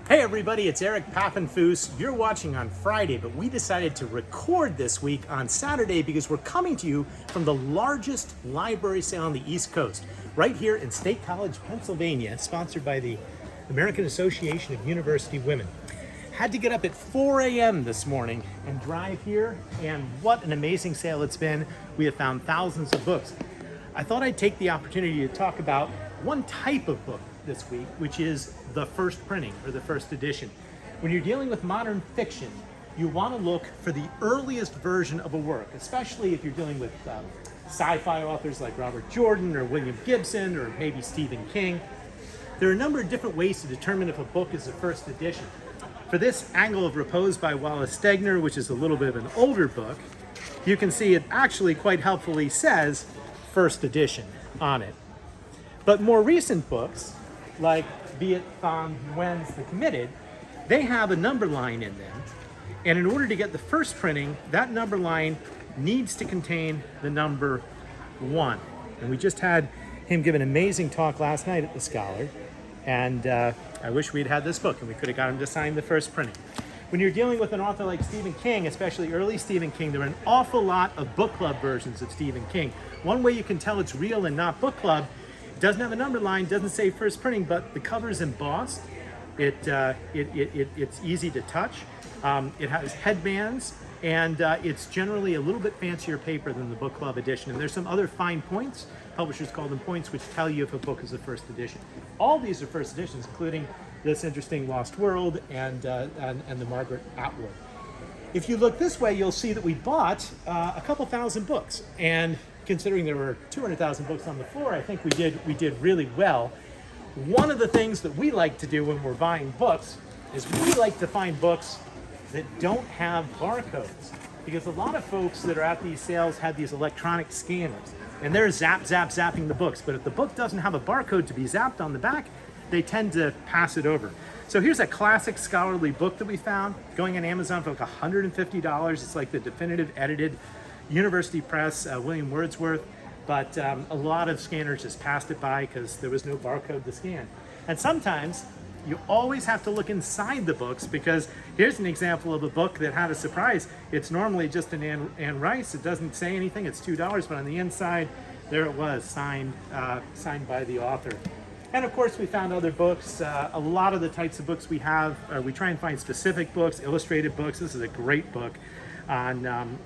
Hey everybody, it's Eric Papenfuse. You're watching on Friday, but we decided to record this week on Saturday because we're coming to you from the largest library sale on the East Coast, right here in State College, Pennsylvania, sponsored by the American Association of University Women. Had to get up at 4 a.m. this morning and drive here, and what an amazing sale it's been. We have found thousands of books. I thought I'd take the opportunity to talk about one type of book this week, which is the first printing or the first edition. When you're dealing with modern fiction, you want to look for the earliest version of a work, especially if you're dealing with sci-fi authors like Robert Jordan or William Gibson or maybe Stephen King. There are a number of different ways to determine if a book is a first edition. For this Angle of Repose by Wallace Stegner, which is a little bit of an older book, you can see it actually quite helpfully says first edition on it. But more recent books, like Viet Thanh Nguyen's The Committed, they have a number line in them. And in order to get the first printing, that number line needs to contain the number 1. And we just had him give an amazing talk last night at the Scholar. And I wish we'd had this book and we could have got him to sign the first printing. When you're dealing with an author like Stephen King, especially early Stephen King, there are an awful lot of book club versions of Stephen King. One way you can tell it's real and not book club, it doesn't have a number line, doesn't say first printing, but the cover's embossed. It's easy to touch. It has headbands, and it's generally a little bit fancier paper than the book club edition. And there's some other fine points, publishers call them points, which tell you if a book is a first edition. All these are first editions, including this interesting Lost World and the Margaret Atwood. If you look this way, you'll see that we bought a couple thousand books, and considering there were 200,000 books on the floor, I think we did really well. One of the things that we like to do when we're buying books is we like to find books that don't have barcodes, because a lot of folks that are at these sales have these electronic scanners, and they're zapping the books. But if the book doesn't have a barcode to be zapped on the back, they tend to pass it over. So here's a classic scholarly book that we found, going on Amazon for like $150. It's like the definitive edited University Press, William Wordsworth, but a lot of scanners just passed it by because there was no barcode to scan. And sometimes you always have to look inside the books, because here's an example of a book that had a surprise. It's normally just an Anne Rice. It doesn't say anything. It's $2, but on the inside, there it was, signed by the author. And of course, we found other books. A lot of the types of books we have, we try and find specific books, illustrated books. This is a great book on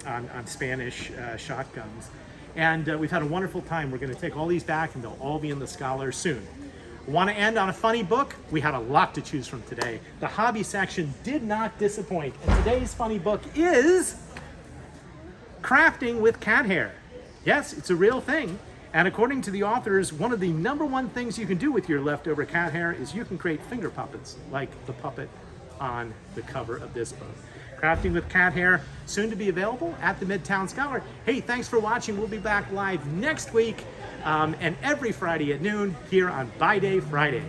Spanish shotguns. And we've had a wonderful time. We're going to take all these back, and they'll all be in the Scholar soon. Want to end on a funny book? We had a lot to choose from today. The hobby section did not disappoint. And today's funny book is Crafting with Cat Hair. Yes, it's a real thing. And according to the authors, one of the number one things you can do with your leftover cat hair is you can create finger puppets, like the puppet on the cover of this book. Crafting with Cat Hair, soon to be available at the Midtown Scholar. Hey, thanks for watching. We'll be back live next week and every Friday at noon here on Buy Day Friday.